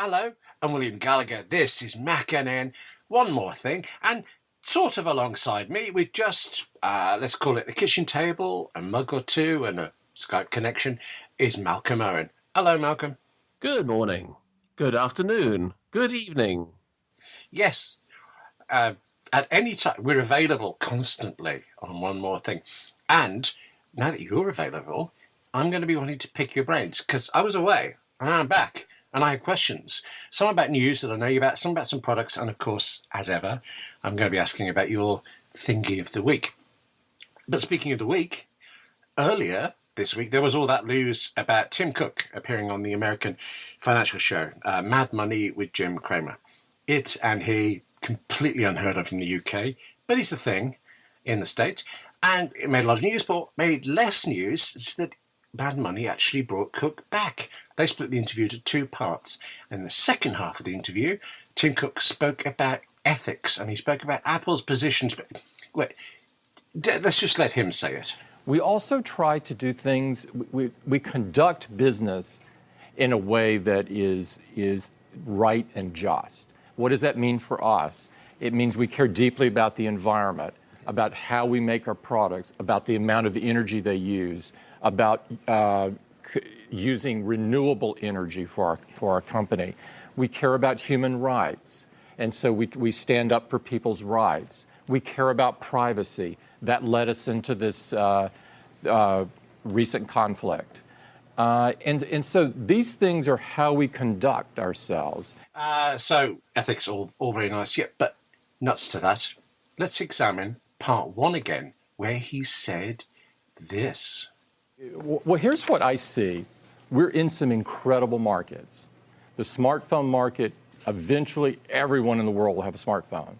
Hello, I'm William Gallagher. This is MacNN. One more thing, and sort of alongside me with just, let's call it the kitchen table, a mug or two, and a Skype connection, is Malcolm Owen. Hello, Malcolm. Good morning, good afternoon, good evening. Yes, at any time, we're available constantly on One More Thing. And now that you're available, I'm going to be wanting to pick your brains, because I was away, and I'm back. And I have questions, some about news that I know you about, some about some products, and of course, as ever, I'm going to be asking about your thingy of the week. But speaking of the week, earlier this week, there was all that news about Tim Cook appearing on the American financial show, Mad Money with Jim Cramer. It and he, completely unheard of in the UK, but it's a thing in the States. And it made a lot of news, but what made less news is that Mad Money actually brought Cook back. They split the interview into two parts. In the second half of the interview, Tim Cook spoke about ethics, and he spoke about Apple's positions. But wait, let's just let him say it. We also try to do things, we conduct business in a way that is right and just. What does that mean for us? It means we care deeply about the environment, about how we make our products, about the amount of energy they use, about using renewable energy for our company. We care about human rights, and so we stand up for people's rights. We care about privacy. That led us into this recent conflict. And so these things are how we conduct ourselves. So ethics, all very nice, yeah, but nuts to that. Let's examine part one again, where he said this. Well, here's what I see. We're in some incredible markets. The smartphone market, eventually everyone in the world will have a smartphone.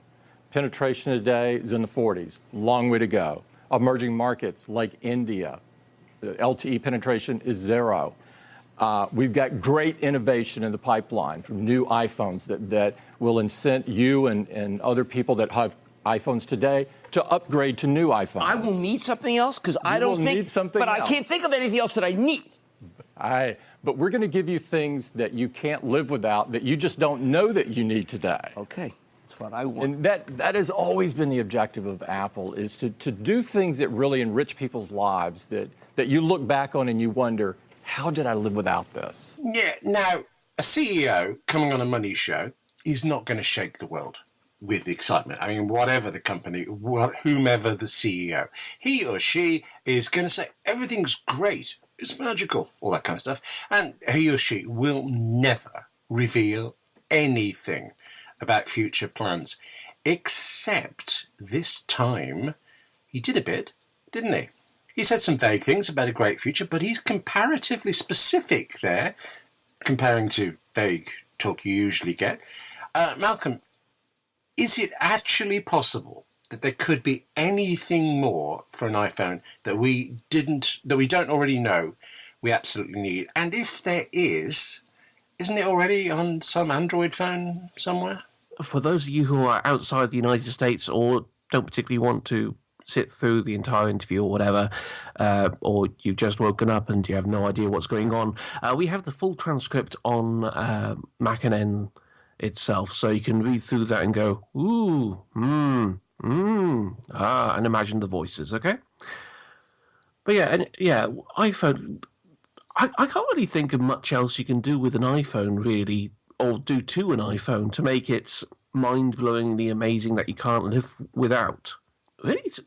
Penetration today is in the 40s, long way to go. Emerging markets like India, the LTE penetration is 0. We've got great innovation in the pipeline from new iPhones that will incent you and other people that have iPhones today to upgrade to new iPhones. I will need something else because I don't think, but I can't think of anything else that I need. But we're going to give you things that you can't live without, that you just don't know that you need today. Okay, that's what I want. And that has always been the objective of Apple, is to do things that really enrich people's lives, that you look back on and you wonder, how did I live without this? Yeah, now, a CEO coming on a money show is not going to shake the world with excitement. I mean, whatever the company, whomever the CEO, he or she is going to say, everything's great, it's magical, all that kind of stuff. And he or she will never reveal anything about future plans, except this time he did a bit, didn't he? He said some vague things about a great future, but he's comparatively specific there, comparing to vague talk you usually get. Malcolm, is it actually possible that there could be anything more for an iPhone that we don't already know we absolutely need? And if there is, isn't it already on some Android phone somewhere? For those of you who are outside the United States or don't particularly want to sit through the entire interview or whatever, or you've just woken up and you have no idea what's going on, we have the full transcript on MacNN itself, so you can read through that and go, ooh, and imagine the voices, okay? But iPhone, I can't really think of much else you can do with an iPhone, really, or do to an iPhone to make it mind-blowingly amazing that you can't live without.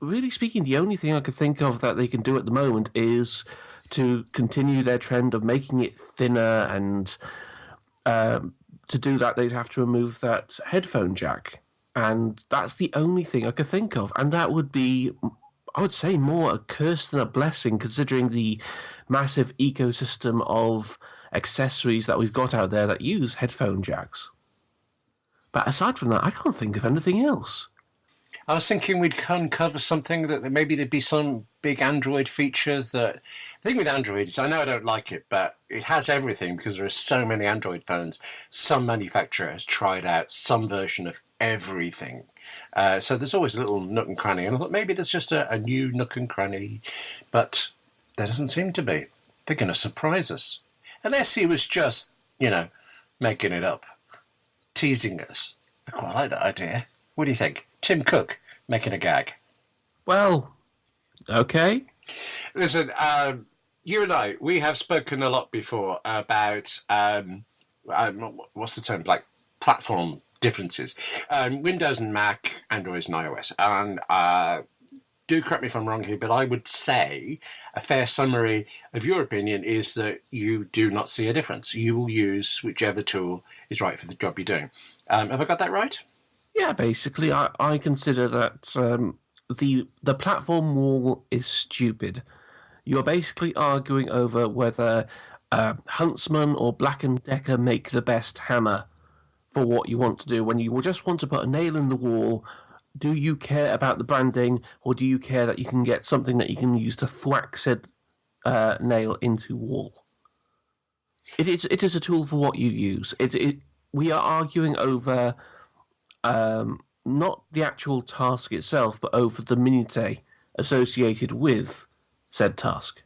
Really speaking, the only thing I could think of that they can do at the moment is to continue their trend of making it thinner, and to do that they'd have to remove that headphone jack. And that's the only thing I could think of. And that would be, I would say, more a curse than a blessing, considering the massive ecosystem of accessories that we've got out there that use headphone jacks. But aside from that, I can't think of anything else. I was thinking we'd uncover something that maybe there'd be some big Android feature that... The thing with Android is, I know I don't like it, but it has everything because there are so many Android phones. Some manufacturer has tried out some version of everything. So there's always a little nook and cranny. And I thought maybe there's just a new nook and cranny, but there doesn't seem to be. They're going to surprise us. Unless he was just, making it up, teasing us. I quite like that idea. What do you think? Tim Cook making a gag. Well, okay. Listen, you and I, we have spoken a lot before about, what's the term, like platform differences. Windows and Mac, Android and iOS. And do correct me if I'm wrong here, but I would say a fair summary of your opinion is that you do not see a difference. You will use whichever tool is right for the job you're doing. Have I got that right? Yeah, basically, I consider that the platform war is stupid. You're basically arguing over whether Huntsman or Black & Decker make the best hammer for what you want to do. When you just want to put a nail in the wall, do you care about the branding, or do you care that you can get something that you can use to thwack said nail into wall? It is a tool for what you use. We are arguing over not the actual task itself, but over the minutiae associated with said task.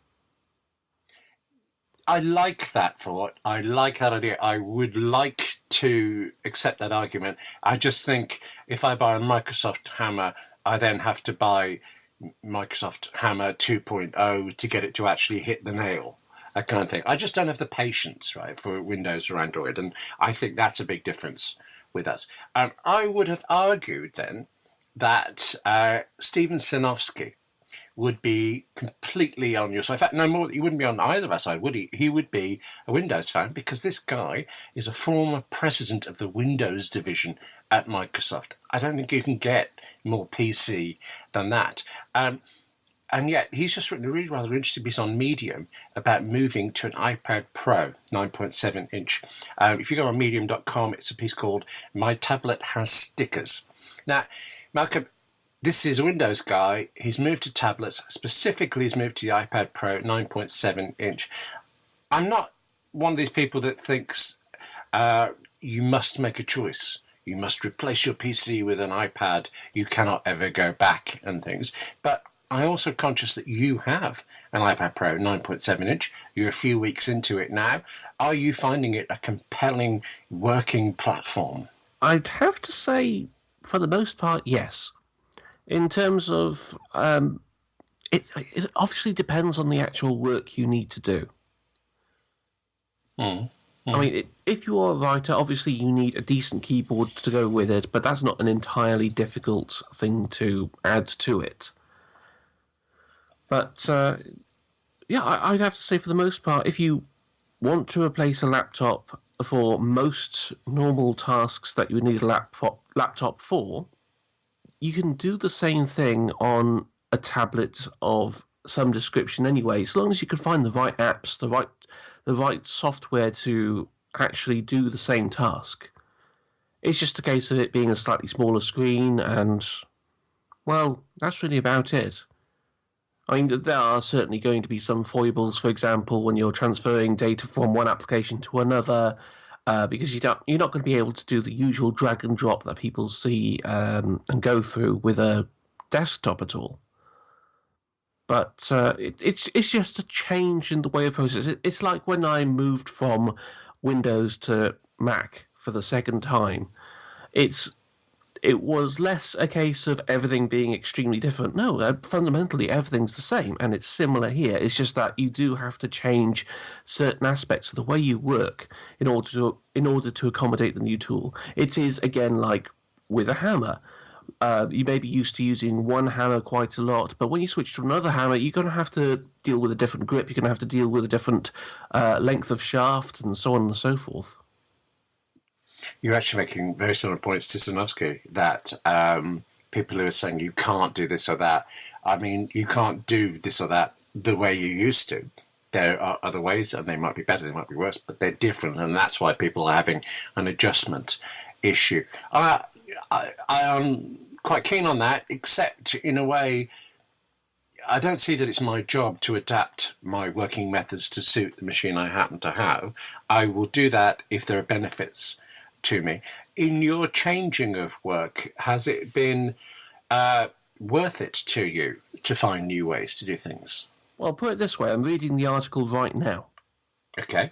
I like that thought. I like that idea. I would like to accept that argument. I just think if I buy a Microsoft hammer, I then have to buy Microsoft Hammer 2.0 to get it to actually hit the nail. That kind of thing. I just don't have the patience, right, for Windows or Android, and I think that's a big difference with us. I would have argued then that Steven Sinofsky would be completely on your side. In fact, no more, he wouldn't be on either of our side, would he? He would be a Windows fan because this guy is a former president of the Windows division at Microsoft. I don't think you can get more PC than that. And yet, he's just written a really rather interesting piece on Medium about moving to an iPad Pro 9.7 inch. If you go on medium.com, it's a piece called My Tablet Has Stickers. Now, Malcolm, this is a Windows guy. He's moved to tablets. Specifically, he's moved to the iPad Pro 9.7 inch. I'm not one of these people that thinks you must make a choice. You must replace your PC with an iPad. You cannot ever go back and things. But I'm also conscious that you have an iPad Pro 9.7 inch. You're a few weeks into it now. Are you finding it a compelling working platform? I'd have to say, for the most part, yes. In terms of, it obviously depends on the actual work you need to do. I mean, if you are a writer, obviously you need a decent keyboard to go with it, but that's not an entirely difficult thing to add to it. But, yeah, I'd have to say for the most part, if you want to replace a laptop for most normal tasks that you would need a laptop for, you can do the same thing on a tablet of some description anyway, as long as you can find the right apps, the right software to actually do the same task. It's just a case of it being a slightly smaller screen, and, well, that's really about it. I mean, there are certainly going to be some foibles, for example, when you're transferring data from one application to another, because you're not going to be able to do the usual drag and drop that people see and go through with a desktop at all. But it's just a change in the way of process. It's like when I moved from Windows to Mac for the second time. It was less a case of everything being extremely different. No, fundamentally everything's the same, and it's similar here. It's just that you do have to change certain aspects of the way you work in order to accommodate the new tool. It is, again, like with a hammer. You may be used to using one hammer quite a lot, but when you switch to another hammer, you're going to have to deal with a different grip. You're going to have to deal with a different length of shaft, and so on and so forth. You're actually making very similar points to Sinofsky, that people who are saying you can't do this or that, I mean, you can't do this or that the way you used to. There are other ways, and they might be better, they might be worse, but they're different, and that's why people are having an adjustment issue. I am quite keen on that, except in a way, I don't see that it's my job to adapt my working methods to suit the machine I happen to have. I will do that if there are benefits to me. In your changing of work, has it been worth it to you to find new ways to do things? Well, put it this way, I'm reading the article right now. Okay.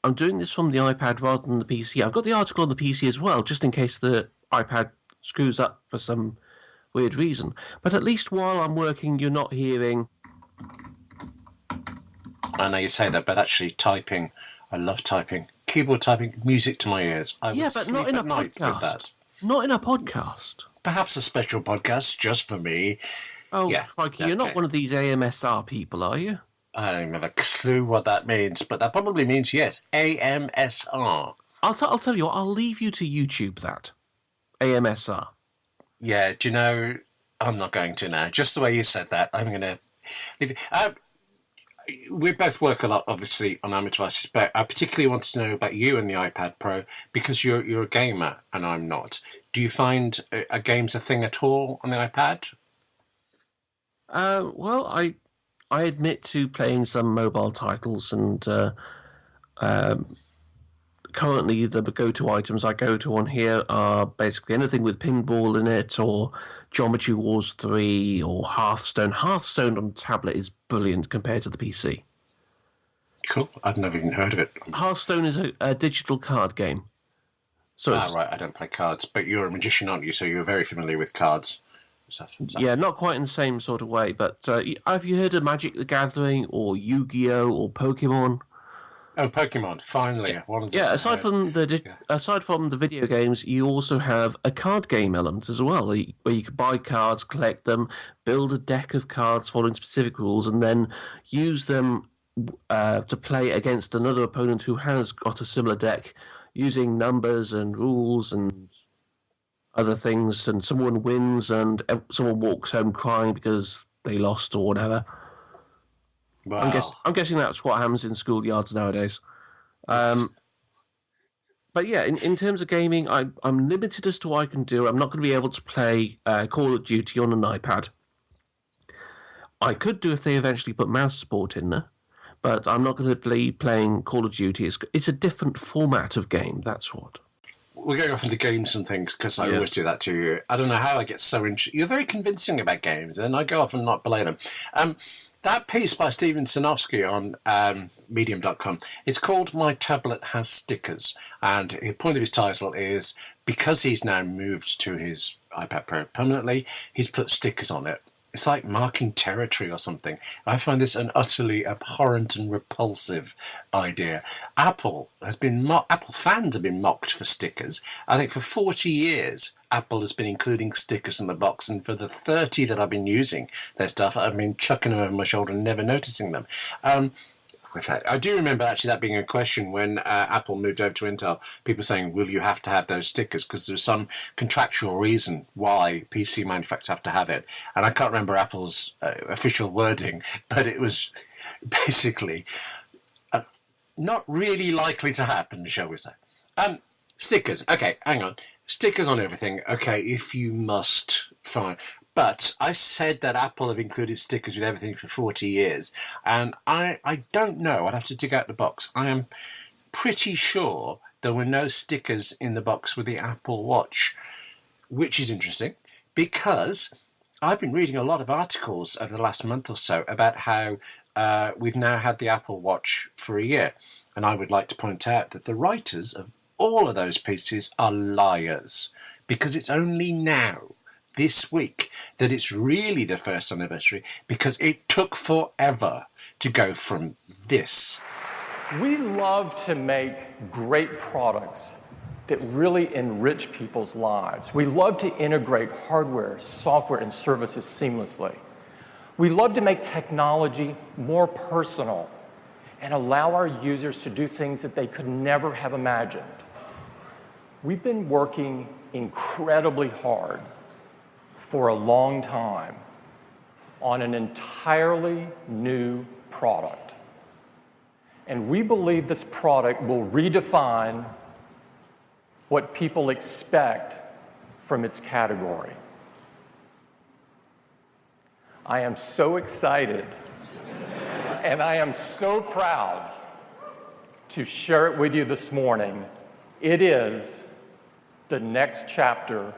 I'm doing this from the iPad rather than the PC. I've got the article on the PC as well, just in case the iPad screws up for some weird reason. But at least while I'm working, you're not hearing... I know you say that, but actually typing, I love typing. Keyboard typing, music to my ears. I would but not in a podcast. Not in a podcast. Perhaps a special podcast just for me. Oh, yeah, crikey, you're not one of these AMSR people, are you? I don't even have a clue what that means, but that probably means yes, AMSR. I'll tell you what, I'll leave you to YouTube that. AMSR. Yeah, do you know, I'm not going to now. Just the way you said that, I'm going to leave it. We both work a lot, obviously, on our devices, but I particularly wanted to know about you and the iPad Pro because you're a gamer and I'm not. Do you find a game's a thing at all on the iPad? Well, I admit to playing some mobile titles, and currently the go-to items I go to on here are basically anything with pinball in it, or Geometry Wars 3, or Hearthstone. Hearthstone on tablet is brilliant compared to the PC. Cool. I've never even heard of it. Hearthstone is a digital card game. So right, I don't play cards, but you're a magician, aren't you? So you're very familiar with cards. Yeah, not quite in the same sort of way, but have you heard of Magic the Gathering or Yu-Gi-Oh or Pokemon? Oh, Pokemon! Finally, one of those. Yeah, aside from the video games, you also have a card game element as well, where you can buy cards, collect them, build a deck of cards following specific rules, and then use them to play against another opponent who has got a similar deck, using numbers and rules and other things, and someone wins and someone walks home crying because they lost or whatever. Wow. I'm guessing that's what happens in schoolyards nowadays. But yeah, in terms of gaming, I'm limited as to what I can do. I'm not going to be able to play Call of Duty on an iPad. I could do if they eventually put mouse support in there, but I'm not going to be playing Call of Duty. It's a different format of game, that's what. We're going off into games and things because I always do that to you. I don't know how I get so interested. You're very convincing about games, and I go off and not play them. That piece by Steven Sinofsky on Medium.com, it's called My Tablet Has Stickers. And the point of his title is, because he's now moved to his iPad Pro permanently, he's put stickers on it. It's like marking territory or something. I find this an utterly abhorrent and repulsive idea. Apple fans have been mocked for stickers. I think for 40 years, Apple has been including stickers in the box, and for the 30 that I've been using their stuff, I've been chucking them over my shoulder and never noticing them. I do remember actually that being a question when Apple moved over to Intel, people saying, will you have to have those stickers? Because there's some contractual reason why PC manufacturers have to have it. And I can't remember Apple's official wording, but it was basically not really likely to happen, shall we say. Stickers. Okay, hang on. Stickers on everything. Okay, if you must, fine. But I said that Apple have included stickers with everything for 40 years, and I don't know. I'd have to dig out the box. I am pretty sure there were no stickers in the box with the Apple Watch, which is interesting because I've been reading a lot of articles over the last month or so about how we've now had the Apple Watch for a year, and I would like to point out that the writers of all of those pieces are liars, because it's only now, this week, that it's really the first anniversary, because it took forever to go from this. We love to make great products that really enrich people's lives. We love to integrate hardware, software, and services seamlessly. We love to make technology more personal and allow our users to do things that they could never have imagined. We've been working incredibly hard for a long time on an entirely new product. And we believe this product will redefine what people expect from its category. I am so excited and I am so proud to share it with you this morning. It is the next chapter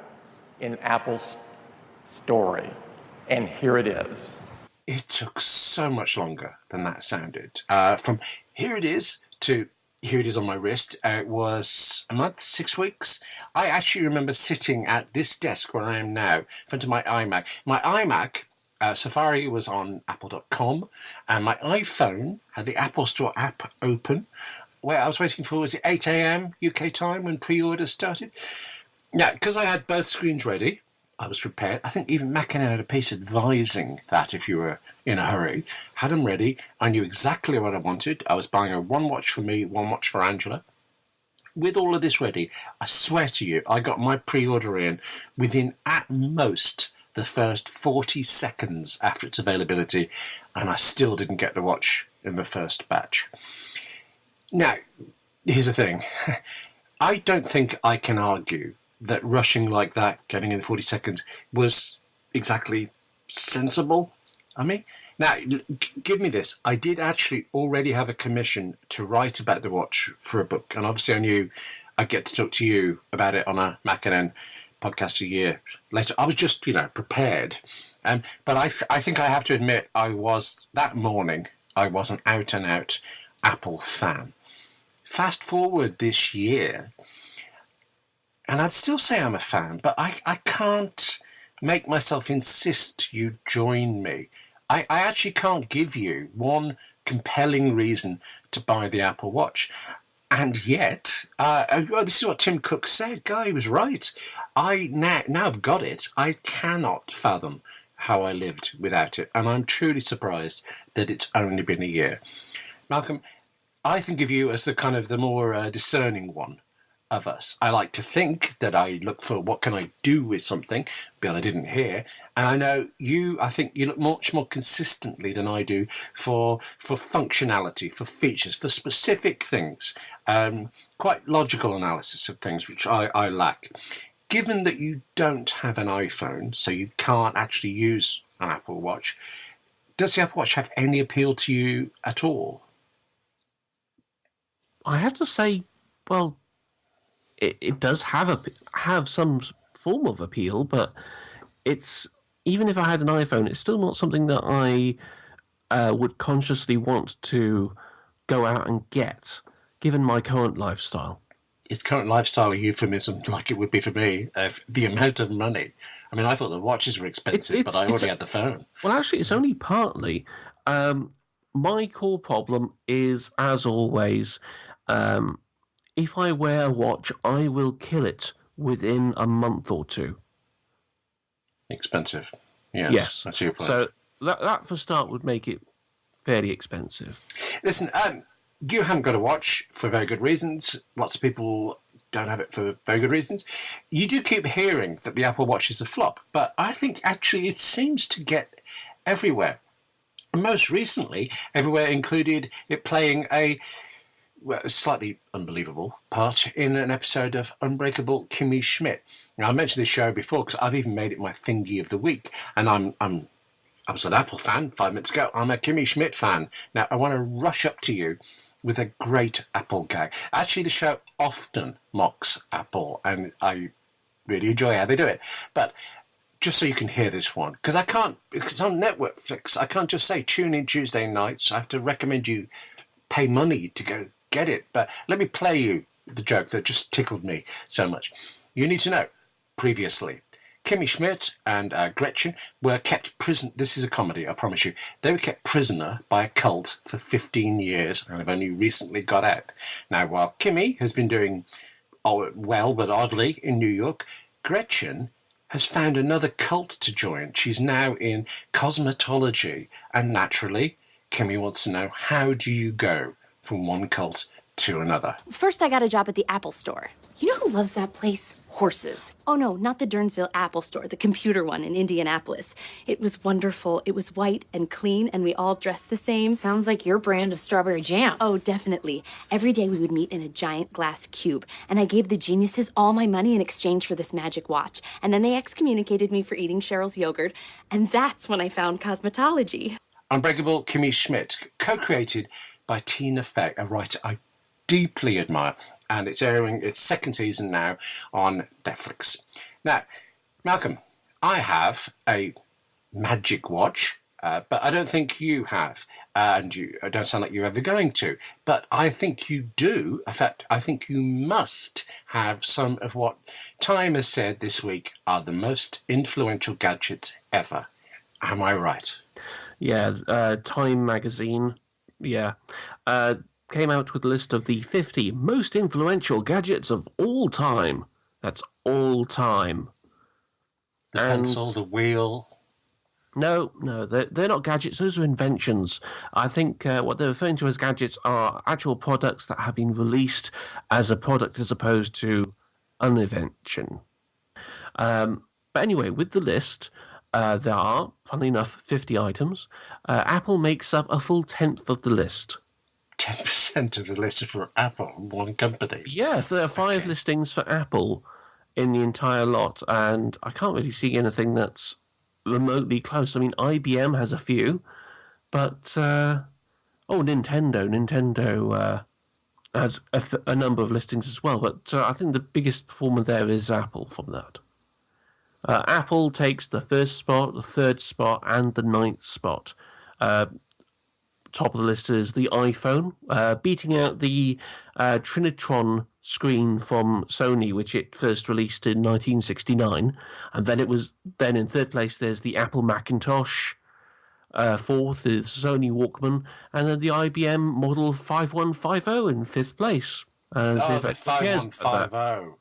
in Apple's story, and here it is. It took so much longer than that sounded. From here it is to here it is on my wrist. It was a month, 6 weeks. I actually remember sitting at this desk where I am now, in front of my iMac. My iMac, Safari was on apple.com, and my iPhone had the Apple Store app open, where I was waiting for, was it 8 a.m. UK time when pre-orders started? Yeah, because I had both screens ready, I was prepared. I think even MacNN had a piece advising that if you were in a hurry. Had them ready. I knew exactly what I wanted. I was buying one watch for me, one watch for Angela. With all of this ready, I swear to you, I got my pre-order in within at most the first 40 seconds after its availability, and I still didn't get the watch in the first batch. Now, here's the thing. I don't think I can argue that rushing like that, getting in 40 seconds, was exactly sensible. I mean, now, give me this. I did actually already have a commission to write about the watch for a book, and obviously I knew I'd get to talk to you about it on a MacNN podcast a year later. I was just, prepared. But I think I have to admit, that morning, I was an out-and-out Apple fan. Fast forward this year, and I'd still say I'm a fan, but I can't make myself insist you join me. I actually can't give you one compelling reason to buy the Apple Watch. And yet, this is what Tim Cook said. Guy was right. I now I've got it. I cannot fathom how I lived without it. And I'm truly surprised that it's only been a year. Malcolm, I think of you as the more discerning one of us. I like to think that I look for what can I do with something, but I didn't hear. And I know I think you look much more consistently than I do for functionality, for features, for specific things. Quite logical analysis of things, which I lack. Given that you don't have an iPhone, so you can't actually use an Apple Watch, does the Apple Watch have any appeal to you at all? I have to say, well, it does have some form of appeal, but it's, even if I had an iPhone, it's still not something that I would consciously want to go out and get, given my current lifestyle. Is current lifestyle a euphemism, like it would be for me, the amount of money? I mean, I thought the watches were expensive, but I already had the phone. Well, actually, it's only partly. My core problem is, as always, if I wear a watch, I will kill it within a month or two. Expensive. Yes. I see your point. So that for start would make it fairly expensive. Listen, you haven't got a watch for very good reasons. Lots of people don't have it for very good reasons. You do keep hearing that the Apple Watch is a flop, but I think actually it seems to get everywhere. And most recently, everywhere included it playing a slightly unbelievable part in an episode of Unbreakable Kimmy Schmidt. Now, I mentioned this show before because I've even made it my thingy of the week, and I was an Apple fan 5 minutes ago. I'm a Kimmy Schmidt fan. Now, I want to rush up to you with a great Apple gag. Actually, the show often mocks Apple, and I really enjoy how they do it. But just so you can hear this one, because it's on Netflix, I can't just say tune in Tuesday nights. I have to recommend you pay money to go get it. But let me play you the joke that just tickled me so much. You need to know, previously, Kimmy Schmidt and Gretchen were kept prisoner. This is a comedy, I promise you. They were kept prisoner by a cult for 15 years and have only recently got out. Now, while Kimmy has been doing well but oddly in New York, Gretchen has found another cult to join. She's now in cosmetology, and naturally, Kimmy wants to know, how do you go from one cult to another? First, I got a job at the Apple Store. You know who loves that place? Horses. Oh, no, not the Durnsville Apple Store, the computer one in Indianapolis. It was wonderful. It was white and clean, and we all dressed the same. Sounds like your brand of strawberry jam. Oh, definitely. Every day we would meet in a giant glass cube, and I gave the geniuses all my money in exchange for this magic watch. And then they excommunicated me for eating Cheryl's yogurt, and that's when I found cosmetology. Unbreakable Kimmy Schmidt, co-created by Tina Fey, a writer I deeply admire, and it's airing its second season now on Netflix. Now, Malcolm, I have a magic watch, but I don't think you have, and you don't sound like you're ever going to. But I think you do. In fact, I think you must have some of what Time has said this week are the most influential gadgets ever. Am I right? Yeah, Time magazine, came out with a list of the 50 most influential gadgets of all time. That's all time. The pencil, the wheel. No, they're not gadgets. Those are inventions. I think what they're referring to as gadgets are actual products that have been released as a product as opposed to an invention. But anyway, with the list, there are, funnily enough, 50 items. Apple makes up a full 10th of the list. 10% of the list for Apple, one company. Yeah, there are 5 listings for Apple in the entire lot, and I can't really see anything that's remotely close. I mean, IBM has a few, but Nintendo has a number of listings as well. But I think the biggest performer there is Apple from that. Apple takes the first spot, the third spot, and the 9th spot. Top of the list is the iPhone, beating out the Trinitron screen from Sony, which it first released in 1969. And then in third place, there's the Apple Macintosh. Fourth is Sony Walkman. And then the IBM Model 5150 in fifth place. The 5150.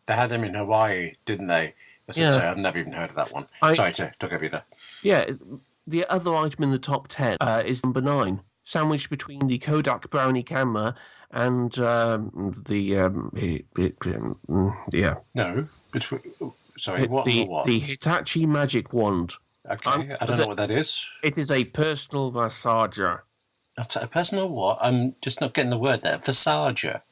They had them in Hawaii, didn't they? Sorry, I've never even heard of that one. Sorry to talk over you there. Yeah, the other item in the top 10 is number 9, sandwiched between the Kodak Brownie camera and The Hitachi Magic Wand. Okay, I don't know what that is. It is a personal massager. A personal what? I'm just not getting the word there. Massager.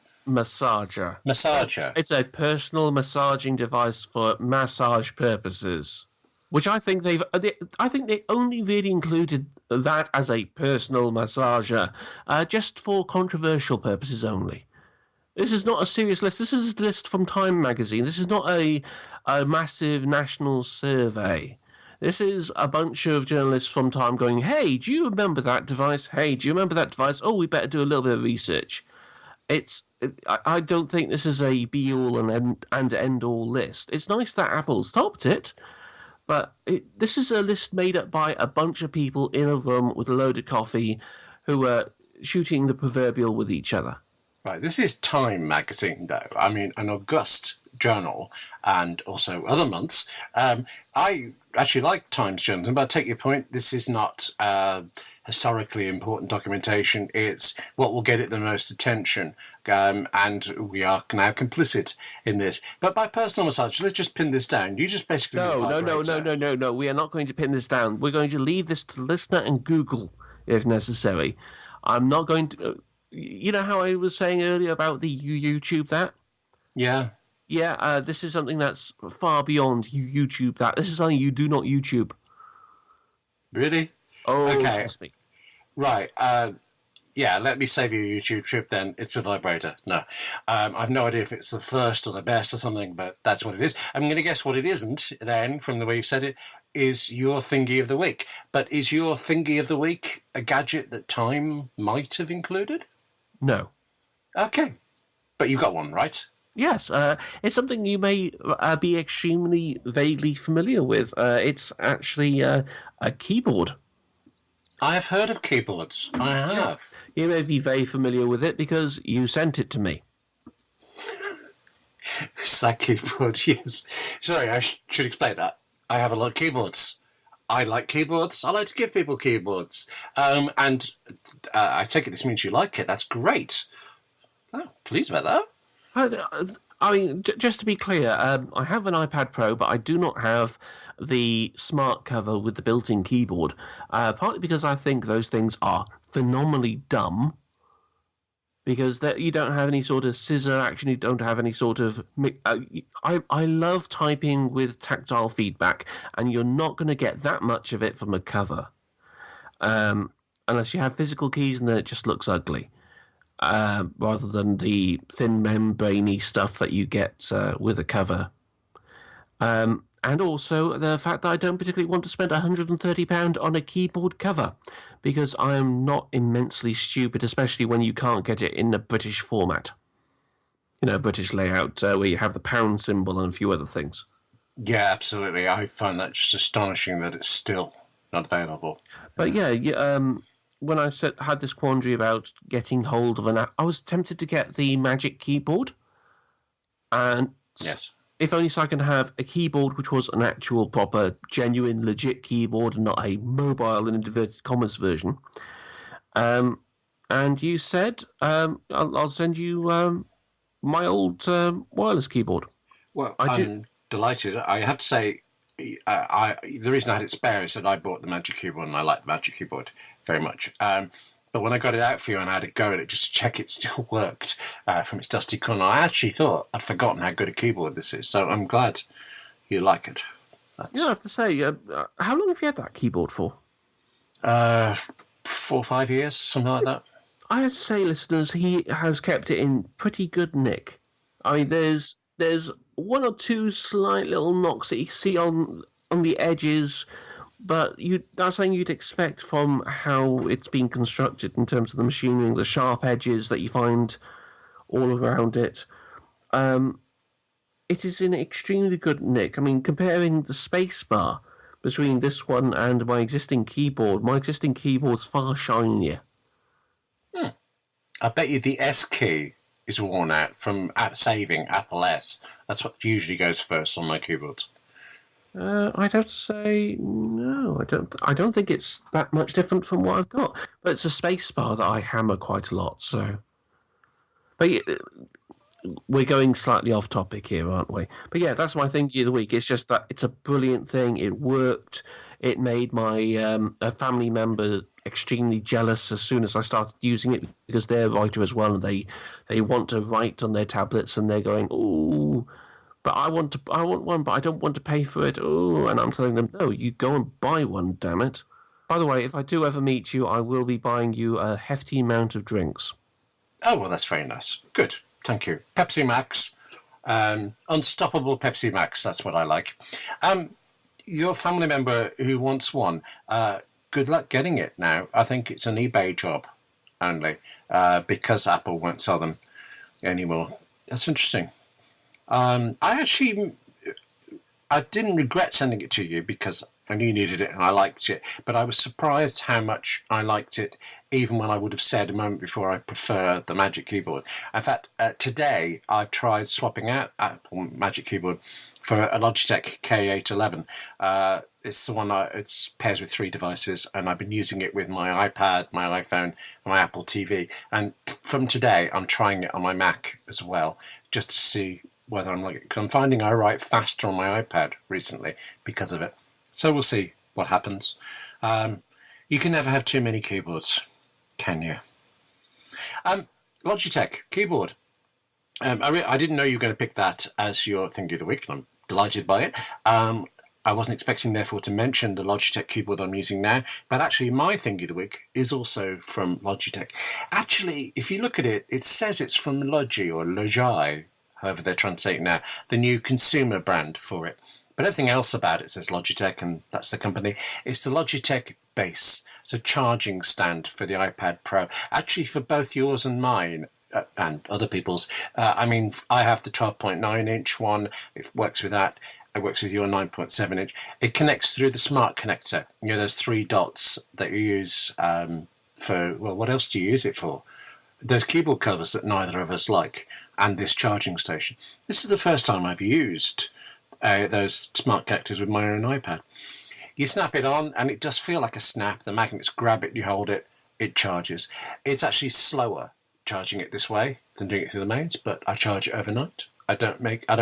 It's a personal massaging device for massage purposes. Which I think they only really included that as a personal massager, just for controversial purposes only. This is not a serious list. This is a list from Time magazine. This is not a massive national survey. This is a bunch of journalists from Time going, hey, do you remember that device? Hey, do you remember that device? Oh, we better do a little bit of research. I don't think this is a be-all and end-all list. It's nice that Apple's topped it. But this is a list made up by a bunch of people in a room with a load of coffee who are shooting the proverbial with each other. Right, this is Time magazine, though. I mean, an august journal, and also other months. I actually like Time's journalism, but I take your point. This is not historically important documentation. It's what will get it the most attention, and we are now complicit in this. But by personal massage, let's just pin this down. You just basically No. We are not going to pin this down. We're going to leave this to the listener and Google if necessary. I'm not going to. You know how I was saying earlier about the YouTube that? Yeah. Yeah, this is something that's far beyond you YouTube that. This is something you do not YouTube. Really? Oh, okay. Trust me. Right. Let me save you a YouTube trip then. It's a vibrator. No. I've no idea if it's the first or the best or something, but that's what it is. I'm going to guess what it isn't then, from the way you've said it, is your thingy of the week. But is your thingy of the week a gadget that Time might have included? No. Okay. But you got one, right? Yes, it's something you may be extremely vaguely familiar with. It's actually a keyboard. I have heard of keyboards. I have. You may be very familiar with it because you sent it to me. It's that keyboard, yes. Sorry, I should explain that. I have a lot of keyboards. I like keyboards. I like to give people keyboards. And I take it this means you like it. That's great. Oh, pleased about that. I mean, just to be clear, I have an iPad Pro, but I do not have the smart cover with the built-in keyboard, partly because I think those things are phenomenally dumb, because you don't have any sort of scissor action, you don't have any sort of... I love typing with tactile feedback, and you're not going to get that much of it from a cover, unless you have physical keys, and then it just looks ugly. Rather than the thin membraney stuff that you get with a cover. And And also the fact that I don't particularly want to spend £130 on a keyboard cover, because I am not immensely stupid, especially when you can't get it in the British format. British layout, where you have the pound symbol and a few other things. Yeah, absolutely. I find that just astonishing that it's still not available. But when I had this quandary about getting hold of an app, I was tempted to get the Magic Keyboard. And yes, if only so I can have a keyboard which was an actual, proper, genuine, legit keyboard and not a mobile and inverted commas version. And you said, I'll send you my old wireless keyboard. Well, I'm delighted. I have to say, the reason I had it spare is that I bought the Magic Keyboard and I like the Magic Keyboard very much. But when I got it out for you and I had a go at it just to check it still worked from its dusty corner, I actually thought I'd forgotten how good a keyboard this is. So I'm glad you like it. I have to say, how long have you had that keyboard for? 4 or 5 years, something like that. I have to say, listeners, he has kept it in pretty good nick. I mean, there's one or two slight little knocks that you see on the edges, but that's something you'd expect from how it's been constructed in terms of the machining, the sharp edges that you find all around it. It is in extremely good nick. I mean, comparing the spacebar between this one and my existing keyboard's far shinier. I bet you the S key is worn out from saving Apple S. That's what usually goes first on my keyboards. I'd have to say no. I don't think it's that much different from what I've got. But it's a spacebar that I hammer quite a lot. So, but we're going slightly off topic here, aren't we? But yeah, that's my thingy of the week. It's just that it's a brilliant thing. It worked. It made my a family member extremely jealous as soon as I started using it, because they're a writer as well, and they want to write on their tablets, and they're going, "Ooh, but I want one, but I don't want to pay for it." Ooh, and I'm telling them, "No, you go and buy one, damn it." By the way, if I do ever meet you, I will be buying you a hefty amount of drinks. Oh, well, that's very nice. Good, thank you. Pepsi Max, unstoppable Pepsi Max. That's what I like. Your family member who wants one, good luck getting it now. I think it's an eBay job only, because Apple won't sell them anymore. That's interesting. I didn't regret sending it to you because I knew you needed it and I liked it, but I was surprised how much I liked it, even when I would have said a moment before I prefer the Magic Keyboard. In fact, today I've tried swapping out Apple Magic Keyboard for a Logitech K811. It's the one it pairs with 3 devices, and I've been using it with my iPad, my iPhone, and my Apple TV. And from today, I'm trying it on my Mac as well, just to see whether I'm like it, because I'm finding I write faster on my iPad recently because of it. So we'll see what happens. You can never have too many keyboards, can you? Logitech keyboard. I didn't know you were going to pick that as your thing of the week, and I'm delighted by it. I wasn't expecting, therefore, to mention the Logitech keyboard I'm using now, but actually my thing of the week is also from Logitech. Actually, if you look at it, it says it's from Logi, or Logi, however they're translating now, the new consumer brand for it. But everything else about it says Logitech, and that's the company. It's the Logitech Base. It's a charging stand for the iPad Pro. Actually, for both yours and mine, and other people's. I mean, I have the 12.9-inch one. It works with that. It works with your 9.7-inch. It connects through the smart connector. You know, those 3 dots that you use for, well, what else do you use it for? Those keyboard covers that neither of us like, and this charging station. This is the first time I've used those smart connectors with my own iPad. You snap it on, and it does feel like a snap. The magnets grab it, you hold it, it charges. It's actually slower charging it this way than doing it through the mains, but I charge it overnight. I don't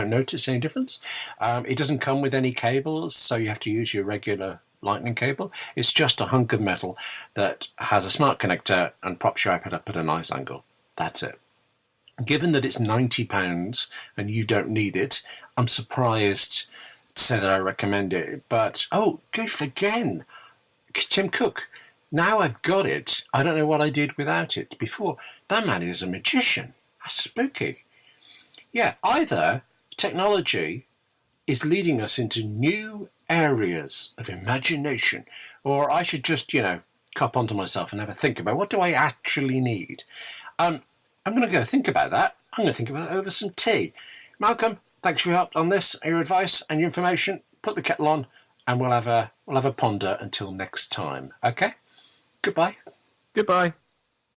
notice any difference. It doesn't come with any cables, so you have to use your regular lightning cable. It's just a hunk of metal that has a smart connector and props your iPad up at a nice angle. That's it. Given that it's £90 and you don't need it, I'm surprised to say that I recommend it. But, oh, goof again. Tim Cook. Now I've got it, I don't know what I did without it before. That man is a magician. That's spooky. Yeah, either technology is leading us into new areas of imagination. Or I should just, cop onto myself and have a think about what do I actually need. I'm going to go think about that. I'm going to think about it over some tea. Malcolm, thanks for your help on this, your advice and your information. Put the kettle on, and we'll have a ponder until next time. Okay? Goodbye. Goodbye.